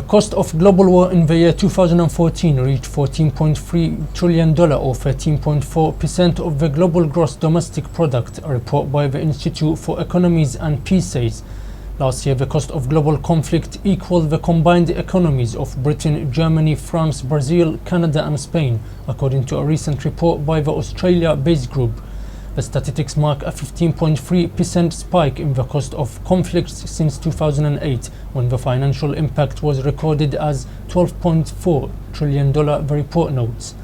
cost of global war in the year 2014 reached $14.3 trillion or 13.4% of the global gross domestic product, a report by the Institute for Economies and Peace says. Last year, the cost of global conflict equaled the combined economies of Britain, Germany, France, Brazil, Canada and Spain, according to a recent report by the Australia-based group. The statistics mark a 15.3% spike in the cost of conflicts since 2008, when the financial impact was recorded as $12.4 trillion, the report notes.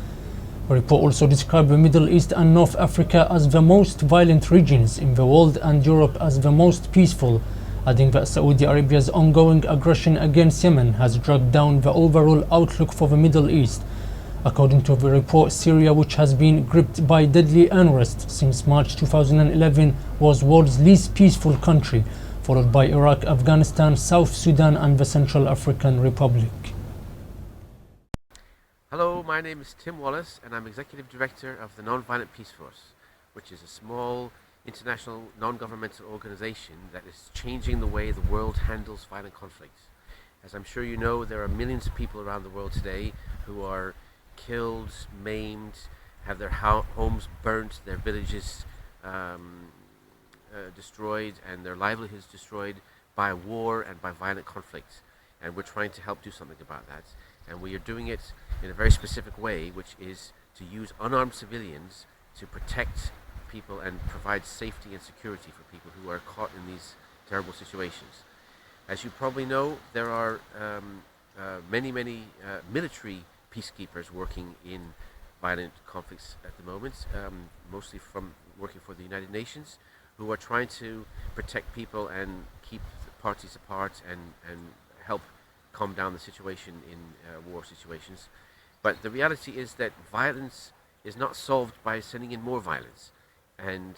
The report also described the Middle East and North Africa as the most violent regions in the world and Europe as the most peaceful, adding that Saudi Arabia's ongoing aggression against Yemen has dragged down the overall outlook for the Middle East. According to the report, Syria, which has been gripped by deadly unrest since March 2011, was world's least peaceful country, followed by Iraq, Afghanistan, South Sudan and the Central African Republic. Hello, my name is Tim Wallace and I'm Executive Director of the Nonviolent Peace Force, which is a small international non-governmental organization that is changing the way the world handles violent conflicts. As I'm sure you know, there are millions of people around the world today who are killed, maimed, have their homes burnt, their villages destroyed and their livelihoods destroyed by war and by violent conflict. And we're trying to help do something about that. And we are doing it in a very specific way, which is to use unarmed civilians to protect people and provide safety and security for people who are caught in these terrible situations. As you probably know, there are many military peacekeepers working in violent conflicts at the moment, mostly from working for the United Nations, who are trying to protect people and keep the parties apart and help calm down the situation in war situations. But the reality is that violence is not solved by sending in more violence. And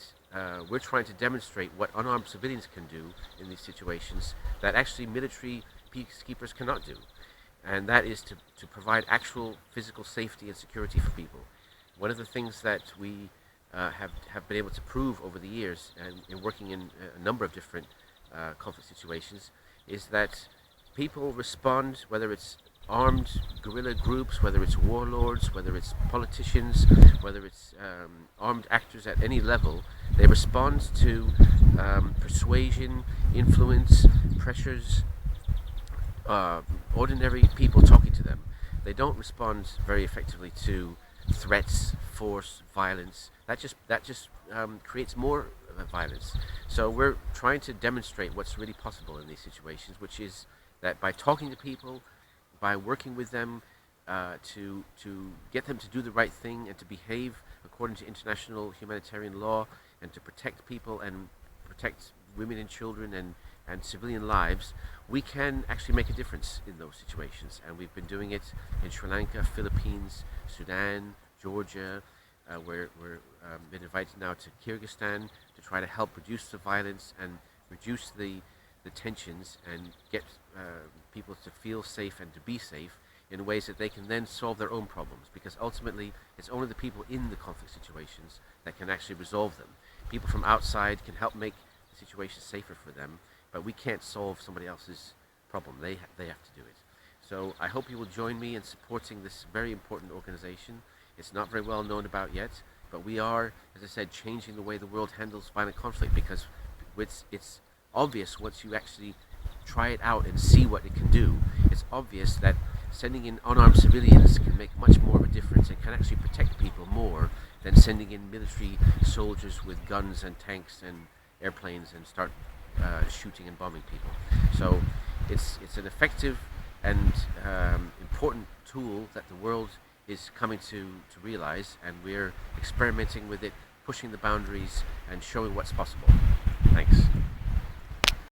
we're trying to demonstrate what unarmed civilians can do in these situations that actually military peacekeepers cannot do. And that is to provide actual physical safety and security for people. One of the things that we have been able to prove over the years and in working in a number of different conflict situations is that people respond, whether it's armed guerrilla groups, whether it's warlords, whether it's politicians, whether it's armed actors at any level, they respond to persuasion, influence, pressures, ordinary people talking to them. They don't respond very effectively to threats, force, violence. That just creates more violence. So we're trying to demonstrate what's really possible in these situations, which is that by talking to people, by working with them to get them to do the right thing and to behave according to international humanitarian law and to protect people and protect women and children and civilian lives, we can actually make a difference in those situations. And we've been doing it in Sri Lanka, Philippines, Sudan, Georgia. We're been invited now to Kyrgyzstan to try to help reduce the violence and reduce the tensions and get people to feel safe and to be safe in ways that they can then solve their own problems, because ultimately it's only the people in the conflict situations that can actually resolve them. People from outside can help make the situation safer for them, but we can't solve somebody else's problem. They have to do it. So I hope you will join me in supporting this very important organization. It's not very well known about yet, but we are, as I said, changing the way the world handles violent conflict, because it's obvious once you actually try it out and see what it can do. It's obvious that sending in unarmed civilians can make much more of a difference and can actually protect people more than sending in military soldiers with guns and tanks and airplanes and start shooting and bombing people. So it's an effective and important tool that the world is coming to realize, and we're experimenting with it, pushing the boundaries and showing what's possible. Thanks.